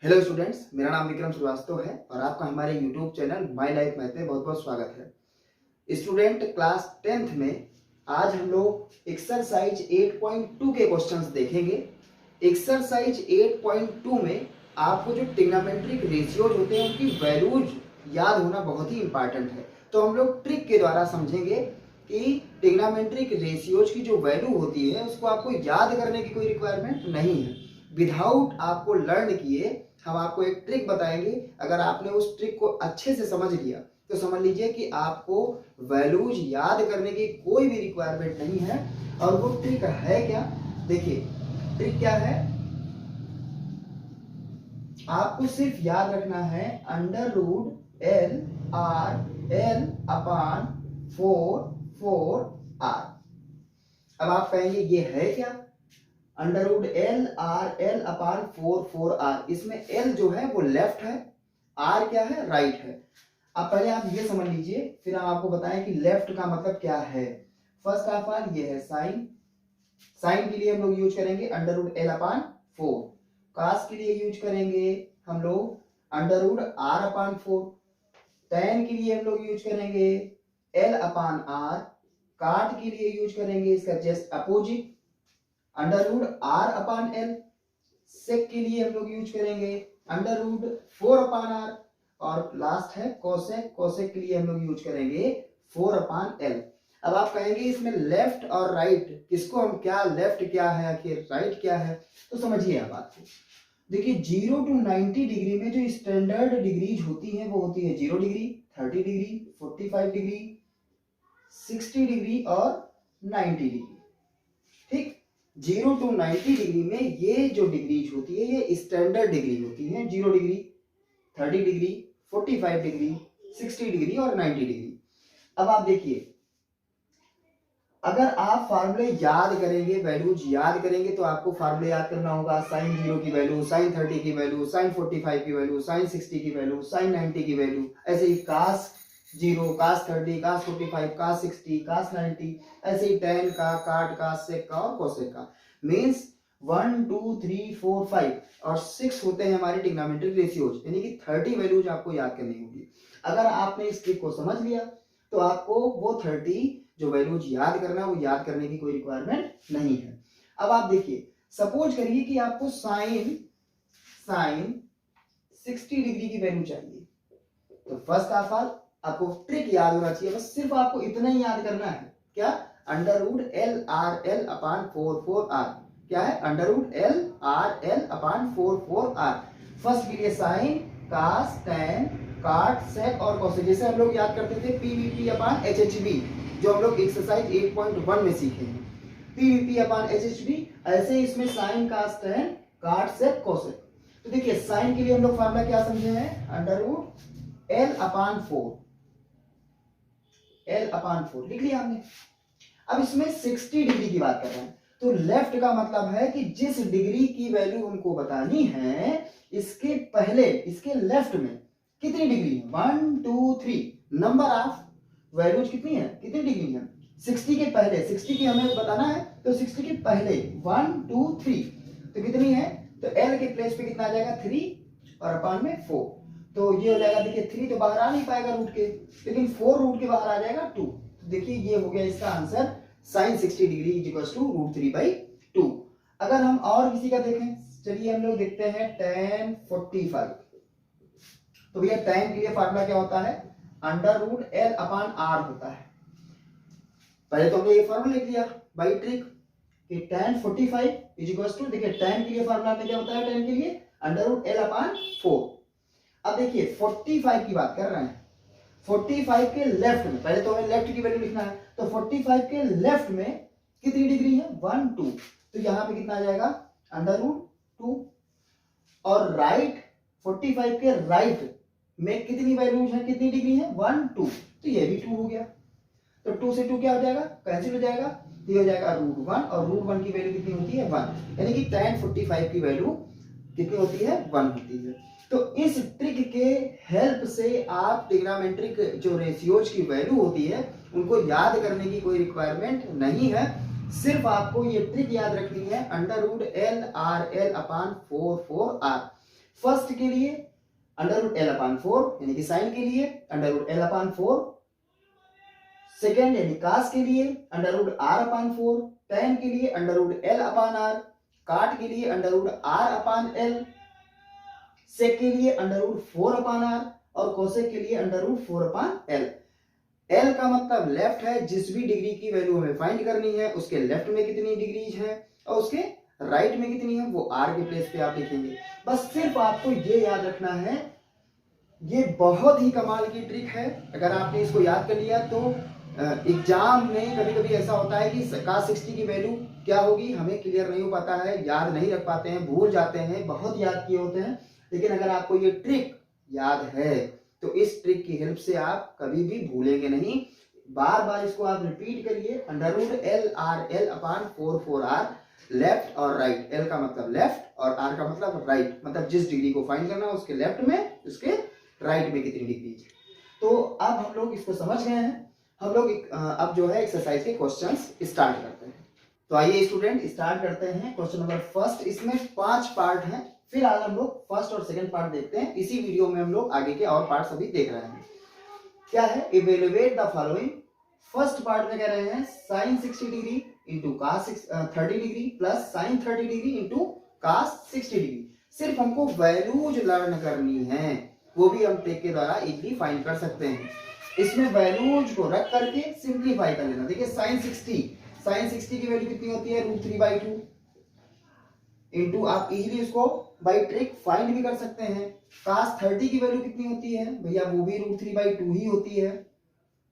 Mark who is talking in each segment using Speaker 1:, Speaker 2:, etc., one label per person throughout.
Speaker 1: Hello students, मेरा नाम विक्रम श्रीवास्तव है और आपका हमारे YouTube channel my life math में बहुत बहुत स्वागत है। स्टूडेंट, क्लास 10th में आज हम लोग एक्सरसाइज 8.2 के क्वेश्चंस देखेंगे। एक्सरसाइज 8.2 में आपको जो ट्रिग्नोमेट्रिक रेशियोज होते हैं उनकी वैल्यूज याद होना बहुत ही इंपॉर्टेंट है। तो हम लोग ट्रिक के द्वारा समझेंगे कि ट्रिग्नोमेट्रिक रेशियोज की जो वैल्यू होती है उसको आपको याद करने की कोई रिक्वायरमेंट नहीं है। विदाउट आपको लर्न किए हम आपको एक ट्रिक बताएंगे। अगर आपने उस ट्रिक को अच्छे से समझ लिया तो समझ लीजिए कि आपको वैल्यूज याद करने की कोई भी रिक्वायरमेंट नहीं है। और वो ट्रिक है क्या? देखिए, ट्रिक क्या है, आपको सिर्फ याद रखना है under root L R L upon 4 R. अब आप कहेंगे ये है क्या? Under root L R L upon 4 R. इसमें एल जो है वो लेफ्ट है, आर क्या है? राइट है। अब पहले आप ये समझ लीजिए, फिर हम आपको बताएं कि लेफ्ट का मतलब क्या है। फर्स्ट ऑफ ऑल ये है साइन। साइन के लिए हम लोग यूज करेंगे under root L upon 4। Cos के लिए यूज करेंगे हम लोग under root R upon 4। Tan के लिए हम लोग यूज करेंगे एल अपान आर। काट के लिए यूज करेंगे इसका just opposite under root R upon L. Sec के लिए हम लोग यूज करेंगे अंडर रूट 4 अपान आर। और लास्ट है कोसेक। कोसेक के लिए हम लोग यूज करेंगे 4 अपान एल। अब आप कहेंगे इसमें लेफ्ट और राइट किसको हम क्या, लेफ्ट क्या है आखिर, राइट क्या है? तो समझिए आप बात को। देखिए 0 to 90 डिग्री में जो स्टैंडर्ड डिग्रीज होती हैं वो होती है 0 डिग्री, 30 डिग्री, 45 डिग्री, 60 डिग्री और 90 डिग्री। ठीक, 0 to 90 डिग्री में ये जो डिग्रीज होती है ये स्टैंडर्ड डिग्री होती है। 0 डिग्री, 30 डिग्री, 45 डिग्री, 60 डिग्री और 90 डिग्री। अब आप देखिए, अगर आप फार्मूले याद करेंगे, वैल्यूज याद करेंगे तो आपको फार्मूले याद करना होगा। साइन 0 की वैल्यू, साइन 30 की वैल्यू, साइन 45 की वैल्यू, साइन 60 की वैल्यू, साइन 90 की वैल्यू। ऐसे ही कास 0, कास 30, कास 45, कास 60, कास 90, ऐसे ही टेन का, काट का, सेक का और कोसेक का। मीन्स 1 2 3 4 5 और 6 होते हैं हमारे ट्रिग्नोमेट्रिक रेशियोज, यानी कि 30 वैल्यूज आपको याद करनी होगी। अगर आपने इस ट्रिक को समझ लिया तो आपको वो 30 जो वैल्यूज याद करना है वो याद करने की कोई रिक्वायरमेंट नहीं है। अब आप देखिए, सपोज करिए कि आपको साइन 60 डिग्री की वैल्यू चाहिए। तो फर्स्ट ऑफ ऑल आपको ट्रिक याद होना चाहिए, बस सिर्फ आपको इतना ही याद करना है। क्या? Under root L R L upon 4 R. क्या है? Under root L R L upon 4 R. First के लिए साइन, कास, टेन, काट, सेक और कोसेक, जैसे हम लोग याद करते थे पीवीपी अपान एचएचबी, जो हम लोग एक्सरसाइज 8.1 में सीखे हैं। पीवीपी अपान एचएचबी, ऐसे इसमें साइन, कास, टेन, काट, सेक, कोसेक। तो देखिए साइन के लिए हम लोग फार्मूला क्या समझे हैं? Under root L upon 4। L upon 4 लिख लिया हमने। अब इसमें 60 डिग्री की बात कर रहे हैं, तो लेफ्ट का मतलब है कि जिस डिग्री की वैल्यू हमको बतानी है इसके पहले, इसके लेफ्ट में कितनी डिग्री है? 1 2 3 नंबर ऑफ वैल्यूज कितनी है, कितनी डिग्री है? 60 के पहले, 60 की हमें बताना है तो 60 के पहले 1 2 3 तो कितनी है? तो एल के प्लेस पे कितना आ जाएगा? 3 और अपान में 4। तो ये हो जाएगा, देखिए 3 तो बाहर आ नहीं पाएगा रूट के, लेकिन 4 रूट के बाहर आ जाएगा 2। तो देखिए ये हो गया इसका answer, sine 60 degree is equal to root 3/2। अगर हम और किसी का देखें, चलिए हम लोग देखते हैं tan 45। तो भैया tan के लिए फार्मूला क्या होता है? Under root L upon R होता है। पहले तो हमने ये फार्मूला लिख लिया बाई ट्रिक कि tan 45 इज इक्वल टू, देखिए tan के लिए फार्मूला में क्या होता है? tan के लिए अंडर रूट एल अपान 4। अब देखिए 45 की बात कर रहे हैं, 45 के लेफ्ट में, पहले तो हमें लेफ्ट की वैल्यू लिखना है, तो 45 के लेफ्ट में कितनी डिग्री है? 1 2। तो यहां पे कितना आ जाएगा? Under root 2। और राइट 45 के राइट में कितनी वैल्यूज है, कितनी डिग्री है? 1 2। तो ये भी 2 हो गया। तो 2 से 2 क्या हो जाएगा? कैंसिल हो जाएगा। ये हो जाएगा रूट 1 और रूट 1 की वैल्यू कितनी होती है? 1। यानी कि tan 45 की वैल्यू कितनी होती है? 1 होती है। तो इस ट्रिक के हेल्प से आप ट्रिग्नोमेट्रिक जो रेशियोज की वैल्यू होती है उनको याद करने की कोई रिक्वायरमेंट नहीं है। सिर्फ आपको ये ट्रिक याद रखनी है, under root L R L upon 4 R. First के लिए अंडर रूट एल अपान 4 यानी कि साइन के लिए under root L upon 4, second यानी कास के लिए under root R upon 4, tan के लिए under root L upon R, cot के लिए under root R upon L, sec के लिए अंडर रूट 4 अपान आर और कोसेक के लिए under root 4 upon L. L का मतलब लेफ्ट है, जिस भी डिग्री की वैल्यू हमें फाइंड करनी है उसके लेफ्ट में कितनी डिग्रीज है और उसके राइट में कितनी है वो आर के प्लेस पे आप लिखेंगे। बस सिर्फ आपको ये याद रखना है, ये बहुत ही कमाल की ट्रिक है। अगर आपने इसको याद कर लिया तो एग्जाम में कभी कभी ऐसा होता है कि cos 60 की वैल्यू क्या होगी हमें क्लियर नहीं हो पाता है, याद नहीं रख पाते हैं, भूल जाते हैं, बहुत याद किए होते हैं। लेकिन अगर आपको ये ट्रिक याद है तो इस ट्रिक की हेल्प से आप कभी भी भूलेंगे नहीं। बार बार इसको आप रिपीट करिए, under root L R L upon 4 R, left और राइट, एल का मतलब लेफ्ट और आर का मतलब राइट, मतलब जिस डिग्री को फाइंड करना उसके लेफ्ट में उसके राइट में कितनी डिग्री है। तो अब हम लोग इसको समझ गए हैं, हम लोग अब जो है एक्सरसाइज के क्वेश्चंस स्टार्ट करते हैं। तो आइए स्टूडेंट स्टार्ट करते हैं क्वेश्चन नंबर फर्स्ट। इसमें 5 पार्ट हैं, फिलहाल हम लोग फर्स्ट और सेकंड पार्ट देखते हैं, इसी वीडियो में हम लोग आगे के और पार्ट्स अभी देख रहे हैं। क्या है, evaluate the following. First part में कह रहे हैं sine 60 degree into cos 30 degree plus sine 30 degree into cos 60 degree. सिर्फ हमको वैल्यूज लर्न करनी है, वो भी हम ट्रिक के द्वारा इजीली फाइंड कर सकते हैं। इसमें वैल्यूज को रख करके सिंप्लीफाई कर लेना। देखिए साइन 60 की वैल्यू कितनी होती है, √3/2 इंटू आप इजीली उसको बाई ट्रिक फाइंड भी कर सकते हैं। cos 30 की वैल्यू कितनी होती है भैया, वो भी √3/2 ही होती है,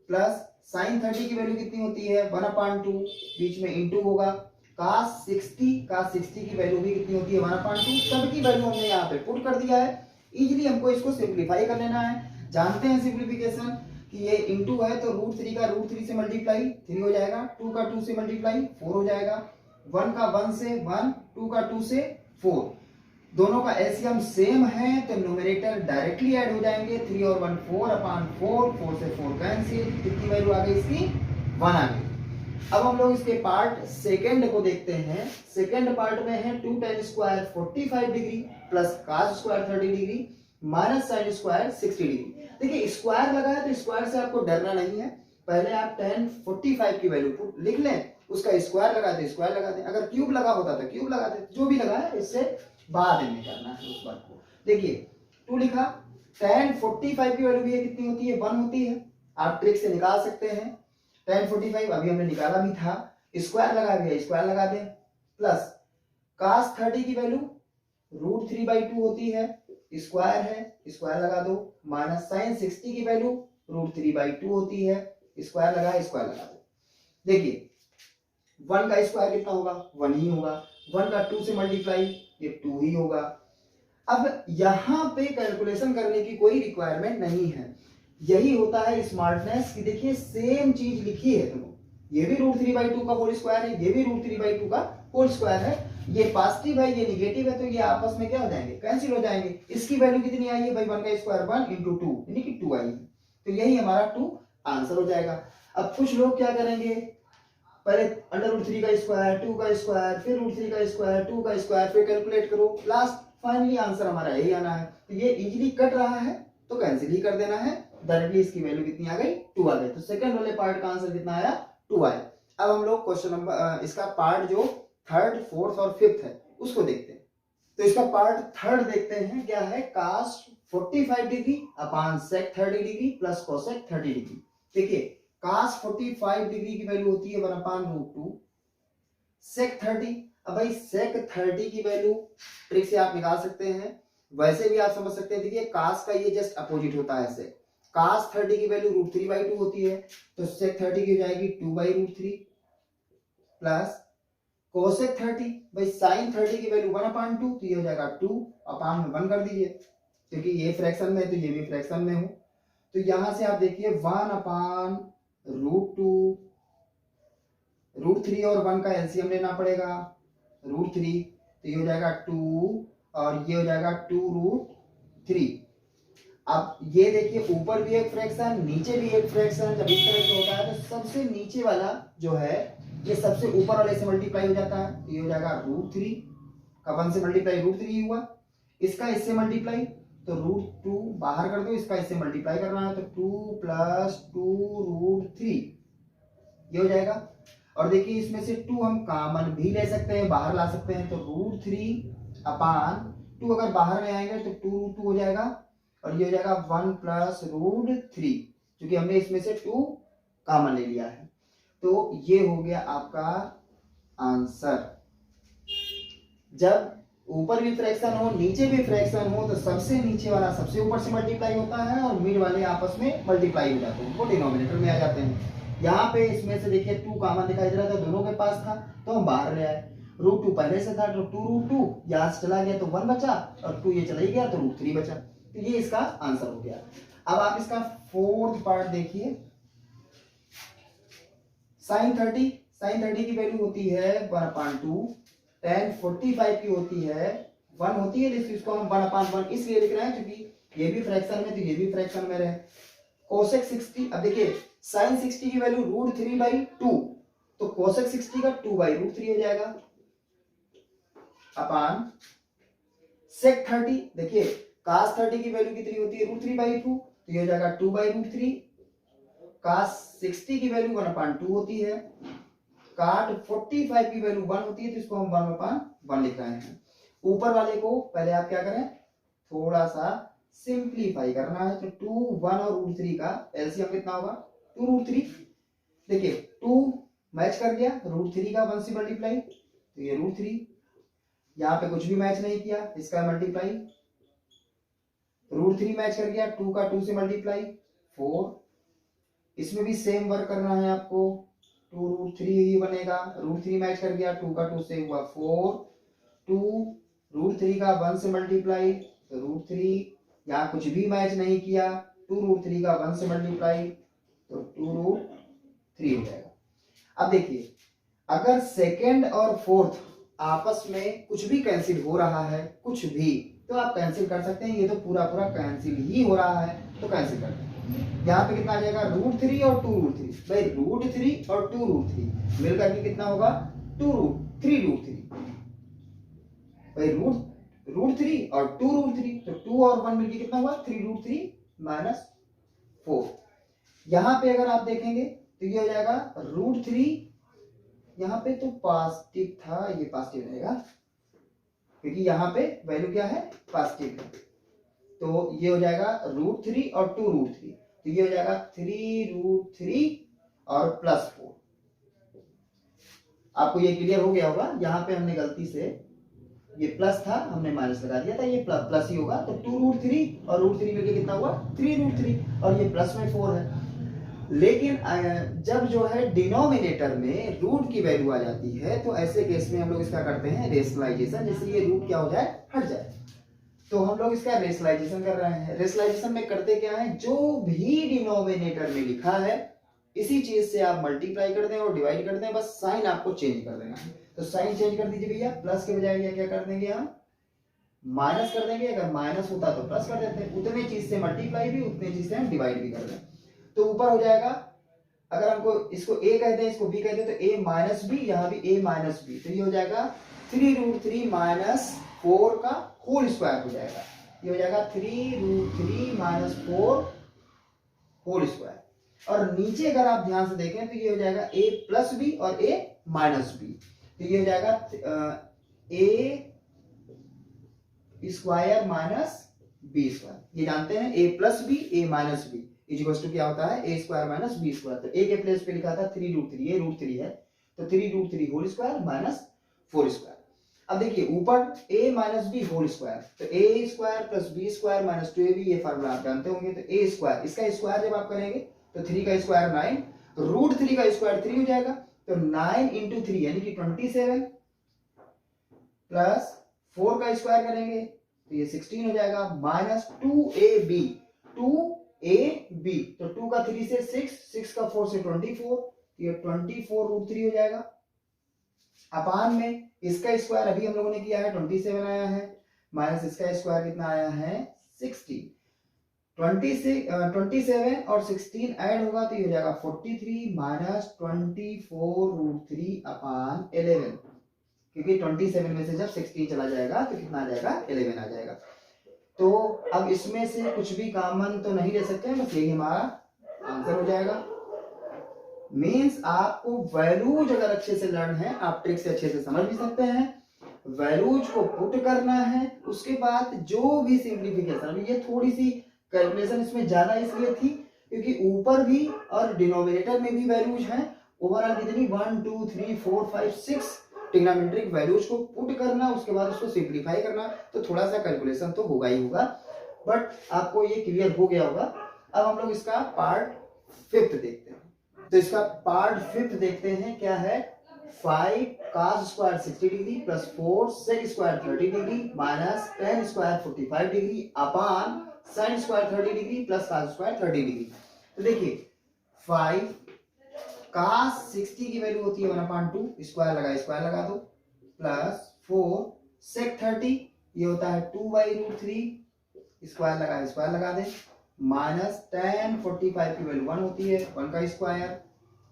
Speaker 1: प्लस साइन 30 की वैल्यू कितनी होती है 1/2, बीच में इंटू होगा। cos 60 की वैल्यू भी कितनी होती है 1/2। सबकी वैल्यू हमने यहाँ पे पुट कर दिया है, इजीली हमको इसको सिंप्लीफाई कर लेना है। जानते हैं सिंप्लीफिकेशन कि ये इंटू है तो √3 का √3 से मल्टीप्लाई 3 हो जाएगा, 2 का 2 से मल्टीप्लाई 4 हो जाएगा, 1 का 1 से 1, 2 का 2 से 4। दोनों का एलसीएम सेम है तो न्यूमरेटर डायरेक्टली ऐड हो जाएंगे, 3 और 1 4/4, 4 से 4 कैंसिल, कितनी वैल्यू आ गई इसकी 1 आ गई। अब हम लोग इसके पार्ट सेकंड को देखते हैं। सेकंड पार्ट में है 2 tan square 45 degree plus cos square 30 degree minus sine square 60 degree. देखिए स्क्वायर लगा है तो स्क्वायर से आपको डरना नहीं है, पहले आप tan 45 की वैल्यू लिख लें, उसका स्क्वायर लगा दे स्क्वायर लगा दें, अगर क्यूब लगा होता तो क्यूब लगा दे, जो भी लगा है इससे बाद में करना है उस बात को। देखिए 2 लिखा, tan 45 की वैल्यू भी कितनी होती है 1 होती है, आप ट्रिक से निकाल सकते हैं। tan 45 अभी हमने निकाला भी था, स्क्वायर लगा दिया स्क्वायर लगा दें, प्लस cos 30 की वैल्यू √3/2 होती है, स्क्वायर है स्क्वायर लगा दो, माइनस साइन 60 की वैल्यू √3/2 होती है, स्क्वायर लगा स्क्वायर लगा दो। देखिए 1 का स्क्वायर कितना होगा 1 ही होगा, 1 का 2 से मल्टीप्लाई ये 2 ही होगा। अब यहाँ पे कैलकुलेशन करने की कोई रिक्वायरमेंट नहीं है, यही होता है स्मार्टनेस कि देखिए सेम चीज लिखी है तुम, ये भी √3/2 का होल स्क्वायर है, ये भी √3/2 का होल स्क्वायर है, ये पॉजिटिव है ये निगेटिव है तो ये आपस में क्या हो जाएंगे कैंसिल हो जाएंगे। इसकी वैल्यू कितनी आई है भाई 1 का स्क्वायर 1 इंटू 2 यानी कि 2 आई है, तो यही हमारा 2 आंसर हो जाएगा। अब कुछ लोग क्या करेंगे, पहले √3 का स्क्वायर 2 का स्क्वायर फिर √3 का स्क्वायर 2 का स्क्वायर फिर कैलकुलेट करो, लास्ट फाइनली आंसर हमारा यही आना है। तो ये इजीली कट रहा है तो कैंसिल ही कर देना है, डायरेक्टली इसकी वैल्यू कितनी आ गई 2 आ गई। तो सेकंड वाले पार्ट का आंसर कितना आया 2 आया। अब हम लोग क्वेश्चन नंबर इसका पार्ट जो थर्ड फोर्थ और फिफ्थ है उसको देखते हैं। तो इसका पार्ट थर्ड देखते हैं, क्या है cos 45 डिग्री अपान sec 30 degree plus cosec 30 degree. देखिए cos 45 डिग्री की वैल्यू होती है 1/√2, sec 30, अब भाई sec 30 की वैल्यू ट्रिक से आप निकाल सकते हैं, वैसे भी आप समझ सकते हैं। देखिए cos का ये जस्ट अपोजिट होता है sec, cos 30 की वैल्यू √3/2 होती है तो sec 30 की हो जाएगी 2/√3 प्लस cosec 30 भाई sin 30 की वैल्यू 1/2 तो ये हो जाएगा 2 अपान में 1 कर दीजिए, क्योंकि ये फ्रैक्शन में है तो ये भी फ्रैक्शन में हो, तो यहां से आप देखिए 1/√2, √3 और 1 का एलसीएम लेना पड़ेगा, √3 तो ये हो जाएगा 2 और ये हो जाएगा 2√3। अब ये देखिए ऊपर भी एक फ्रैक्शन नीचे भी एक फ्रैक्शन, जब इस तरह से होता है तो सबसे नीचे वाला जो है ये सबसे ऊपर वाले से मल्टीप्लाई हो जाता है, ये हो जाएगा √3 का 1 से मल्टीप्लाई √3 हुआ, इसका इससे मल्टीप्लाई, तो √2 बाहर कर दो, इसका इससे मल्टीप्लाई करना है तो 2 + 2√3 ये हो जाएगा। और देखिए इसमें से 2 हम कॉमन भी ले सकते हैं, बाहर ला सकते हैं, तो √3/2 अगर बाहर में आएंगे तो 2√2 हो जाएगा और ये हो जाएगा 1 + √3, क्योंकि हमने इसमें से 2 कॉमन ले लिया है। तो ये हो गया आपका आंसर। जब ऊपर भी फ्रैक्शन हो नीचे भी फ्रैक्शन हो तो सबसे नीचे वाला सबसे ऊपर से मल्टीप्लाई होता है और मिड वाले आपस में मल्टीप्लाई हो जाते हैं, वो डिनोमिनेटर में आ जाते हैं। यहाँ पे इसमें से देखिए 2 कॉमन दिखाई दे रहा था, दोनों के पास था तो हम बाहर ले आए। √2 पहले से था तो 2√2 यहाँ से चला गया तो 1 बचा और 2 ये चला ही गया तो √3 बचा। तो ये इसका आंसर हो गया। अब आप इसका 4th पार्ट देखिए। sin30 की वैल्यू होती है 1/2, tan 45 की होती है 1 होती है, इसको हम 1/1 इसलिए लिख रहे हैं क्योंकि ये भी फ्रैक्शन में तो ये भी फ्रैक्शन में रहे। cosec 60, अब देखिए sin 60 की वैल्यू √3/2, तो cosec 60 का 2/√3 हो जाएगा अपान sec 30, देखिए cos 30 की वैल्यू कितनी होती है √3/2, तो ये हो जाएगा 2/√3। cos 60 की वैल्यू 1/2 होती है, cot 45 की वैल्यू 1 होती है, तो इसको हम 1/1 लिख रहे हैं। ऊपर वाले को पहले आप क्या करें, थोड़ा सा सिंप्लीफाई करना है, तो 2, 1 और √3 का एलसीएम कितना होगा 2√3। देखिए 2 मैच कर गया, √3 का 1 से मल्टीप्लाई तो ये √3, यहाँ पे कुछ भी मैच नहीं किया, इसका मल्टीप्लाई, √3 मैच कर गया, 2 का 2 से मल्टीप्लाई 4, इसमें भी सेम वर्क करना है आपको, 2√3 ही बनेगा, √3 मैच कर गया, 2 का 2 से हुआ 4, 2 √3 का 1 से मल्टीप्लाई तो √3, यहाँ कुछ भी मैच नहीं किया, 2 √3 का 1 से मल्टीप्लाई तो 2√3 हो जाएगा। अब देखिए अगर सेकेंड और फोर्थ आपस में कुछ भी कैंसिल हो रहा है, कुछ भी, तो आप कैंसिल कर सकते हैं, ये तो पूरा कैंसिल ही हो रहा है तो कैंसिल करते हैं। यहाँ पे कितना आ जाएगा √3 और 2√3, भाई √3 और 2√3 मिलकर के कितना होगा 3√3, भाई √3 और 2√3, तो 2 और 1 मिलकर कितना हुआ 3√3 - 4। यहाँ पे अगर आप देखेंगे तो ये हो जाएगा √3, यहाँ पे तो पॉजिटिव था, ये पॉजिटिव रहेगा क्योंकि यहाँ पे वैल्यू क्या है पॉजिटिव है, तो ये हो जाएगा √3 और 2√3, तो ये हो जाएगा 3√3 और +4। आपको ये क्लियर हो गया होगा, यहाँ पे हमने गलती से ये प्लस था हमने माइनस लगा दिया था, ये प्लस ही होगा, तो 2√3 और √3 मिलके कितना हुआ 3√3 और ये प्लस में 4 है। लेकिन जब जो है डिनोमिनेटर में रूट की वैल्यू आ जाती है तो ऐसे केस में हम लोग इसका करते हैं रेशनलाइजेशन, जैसे ये रूट क्या हो जाए हट जाए, तो हम लोग इसका रेशनलाइजेशन कर रहे हैं। रेशनलाइजेशन में करते क्या है, जो भी डिनोमिनेटर में लिखा है इसी चीज से आप मल्टीप्लाई कर दें और डिवाइड कर दें, बस साइन आपको चेंज कर देना है। तो साइन चेंज कर दीजिए भैया, प्लस के बजाय क्या कर देंगे हम माइनस कर देंगे, अगर माइनस होता तो प्लस कर देते हैं, उतने चीज से मल्टीप्लाई भी उतने चीज से हम डिवाइड भी कर दें, तो ऊपर हो जाएगा, अगर हमको इसको a कहते हैं इसको b कहते हैं तो a - b, यहाँ भी a - b, तो ये हो जाएगा 3√3 - 4 का होल स्क्वायर हो जाएगा, ये हो जाएगा 3√3 - 4 होल स्क्वायर। और नीचे अगर आप ध्यान से देखें तो ये हो जाएगा a + b और a - b, तो ये हो जाएगा a स्क्वायर - b स्क्वायर, ये जानते हैं a + b a - b equals to क्या होता है a स्क्वायर - b स्क्वायर, तो a के प्लेस पे लिखा था 3√3, ये √3 है तो 3√3 होल स्क्वायर - 4 स्क्वायर। अब देखिए ऊपर a - b होल स्क्वायर, तो a square + b square - 2ab, ये फार्मूला आप जानते होंगे, तो a स्क्वायर इसका स्क्वायर जब आप करेंगे तो 3 का स्क्वायर 9, √3 का स्क्वायर 3 हो जाएगा, तो 9 × 3 यानी कि 27 प्लस 4 का स्क्वायर करेंगे तो ये 16 हो जाएगा, -2ab, 2ab, तो 2 का 3 से 6, 6 का 4 से 24, ये 24√3 हो जाएगा। अपान में इसका स्क्वायर अभी हम लोगों ने किया है 27 आया है, माइनस इसका स्क्वायर कितना आया है 60, 27 और 16 ऐड होगा तो ये हो जाएगा 43 - 24√3 अपान 11, क्योंकि 27 में से जब 16 चला जाएगा तो कितना आ जाएगा, 11 आ जाएगा। तो अब इसमें से कुछ भी कॉमन तो नहीं ले सकते हैं, बस यही हमारा आंसर हो जाएगा। मीन्स आपको वैल्यूज अगर अच्छे से लर्न है, आप ट्रिक से अच्छे से समझ भी सकते हैं, वैल्यूज को पुट करना है, उसके बाद जो भी सिंप्लीफिकेशन, ये थोड़ी सी कैलकुलेशन इसमें ज्यादा इसलिए थी क्योंकि ऊपर भी और डिनोमिनेटर में भी वैल्यूज हैं। ओवरऑल कितनी 1 2 3 4 5 6 ट्रिग्नोमेट्रिक वैल्यूज को पुट करना, उसके बाद उसको सिंप्लीफाई करना, तो थोड़ा सा कैलकुलेशन तो होगा ही होगा, बट आपको ये क्लियर हो गया होगा। अब हम लोग इसका पार्ट 5 देखते हैं। तो इसका पार्ट 5 देखते हैं, क्या है, 5 cos square 60 degree plus 4 sec square 30 degree minus tan square 45 degree upon sin square 30 degree plus cos square 30 degree. तो देखिए 5 cos 60 की वैल्यू होती है 1/2, स्क्वायर लगा दो, प्लस 4 sec 30 ये होता है 2/√3, स्क्वायर लगा दे, माइनस tan 45 की वैल्यू 1 होती है 1 का स्क्वायर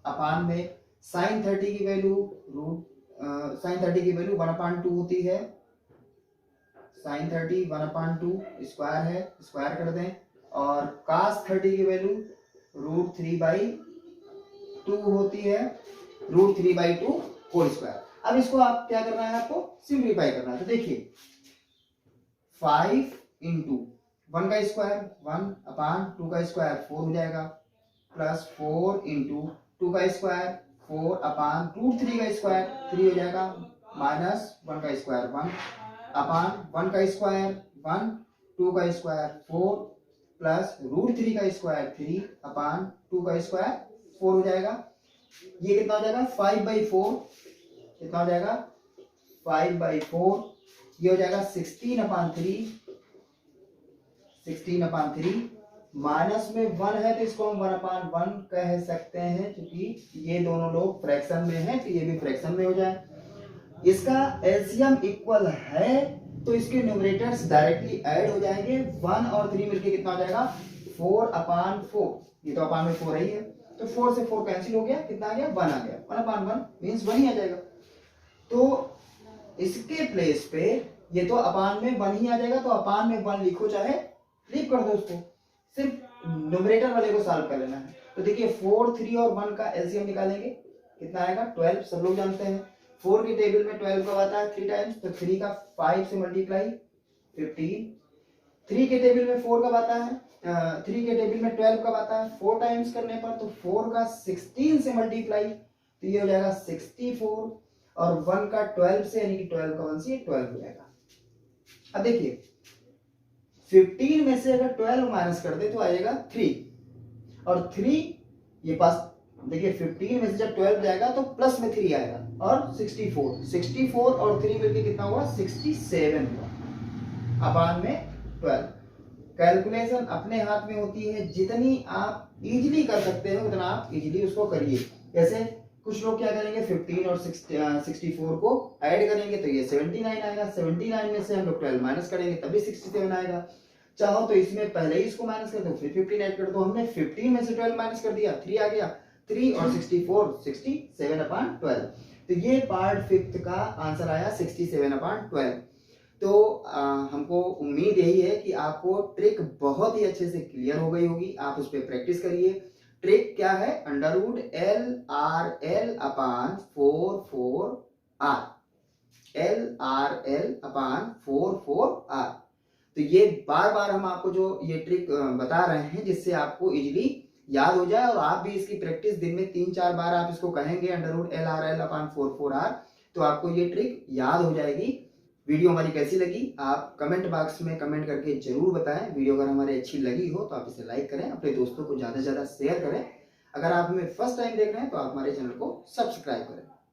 Speaker 1: अपान में sin 30 की वैल्यू sin 30 की वैल्यू 1/2 होती है, sin 30 1/2 स्क्वायर है, स्क्वायर कर दें, और cos 30 की वैल्यू √3/2 होती है, √3/2 होल स्क्वायर। अब इसको आप क्या करना है, आपको सिंप्लीफाई करना है। तो देखिए 5 इंटू 1 का स्क्वायर 1/2 का स्क्वायर 4 हो जाएगा, प्लस 4 इंटू 2 का स्क्वायर 4/√3 का स्क्वायर 3 हो जाएगा, माइनस 1 का स्क्वायर 1/1 का स्क्वायर 1, 2 का स्क्वायर 4, प्लस √3 का स्क्वायर 3/2 का स्क्वायर 4 हो जाएगा। ये कितना हो जाएगा 5/4, कितना हो जाएगा 5/4, ये हो जाएगा 16/3, माइनस में 1 है तो इसको हम 1/1 कह सकते हैं, क्योंकि ये दोनों लोग फ्रैक्शन में हैं तो ये भी फ्रैक्शन में हो जाए। इसका एलसीएम इक्वल है तो इसके न्यूमरेटर्स डायरेक्टली ऐड हो जाएंगे, 1 और 3 मिलके कितना हो जाएगा 4/4, ये तो अपान में 4 ही है, तो 4 से 4 कैंसिल हो गया, कितना आ गया 1 आ गया, 1/1 मीन्स 1 ही आ जाएगा। तो इसके प्लेस पे ये तो अपान में 1 ही आ जाएगा, तो अपान में 1 लिखो चाहे फ्लिप कर दो उसको, सिर्फ न्यूमरेटर वाले को सॉल्व कर लेना है। तो देखिए 4, 3 और 1 का एलसीएम निकालेंगे, कितना आएगा 12, सब लोग जानते हैं 4 के टेबल में 12 कब आता है 3 टाइम्स, तो 3 का 5 से मल्टीप्लाई 15, 3 के टेबल में 4 कब आता है 3 के टेबल में 12 कब आता है 4 टाइम्स करने पर, तो 4 का 16 से मल्टीप्लाई, तो ये हो जाएगा 64, और 1 का 12 से, यानी कि 12 का 1 से 12 हो जाएगा। अब देखिए 15 में से अगर 12 माइनस कर दे तो आएगा 3, और 3 ये पास, देखिए 15 में से जब 12 जाएगा तो प्लस में 3 आएगा, और 64 और 3 मिलके कितना हुआ 67 हुआ अपान में 12। कैलकुलेशन अपने हाथ में होती है, जितनी आप इजीली कर सकते हैं उतना आप इजीली उसको करिए। जैसे कुछ लोग क्या करेंगे 15 और 64 को ऐड करेंगे तो ये 79 आएगा, 79 में से हम लोग 12 माइनस करेंगे तभी 67 आएगा। चाहो तो इसमें पहले ही इसको माइनस कर दो फिर 15 ऐड कर दो, हमने 15 में से 12 माइनस कर दिया 3 आ गया, 3 और 64 67/12। तो ये पार्ट 5 का आंसर आया 67/12। तो हमको उम्मीद यही है कि आपको ट्रिक बहुत ही अच्छे से क्लियर हो गई होगी, आप उस पर प्रैक्टिस करिए। ट्रिक क्या है, √LRL/4/4R, LRL/4/4R। तो ये बार बार हम आपको जो ये ट्रिक बता रहे हैं जिससे आपको इजीली याद हो जाए, और आप भी इसकी प्रैक्टिस दिन में 3-4 बार आप इसको कहेंगे √LRL/4/4R, तो आपको ये ट्रिक याद हो जाएगी। वीडियो हमारी कैसी लगी आप कमेंट बॉक्स में कमेंट करके जरूर बताएं। वीडियो अगर हमारी अच्छी लगी हो तो आप इसे लाइक करें, अपने दोस्तों को ज्यादा से ज्यादा शेयर करें। अगर आप हमें फर्स्ट टाइम देख रहे हैं तो आप हमारे चैनल को सब्सक्राइब करें।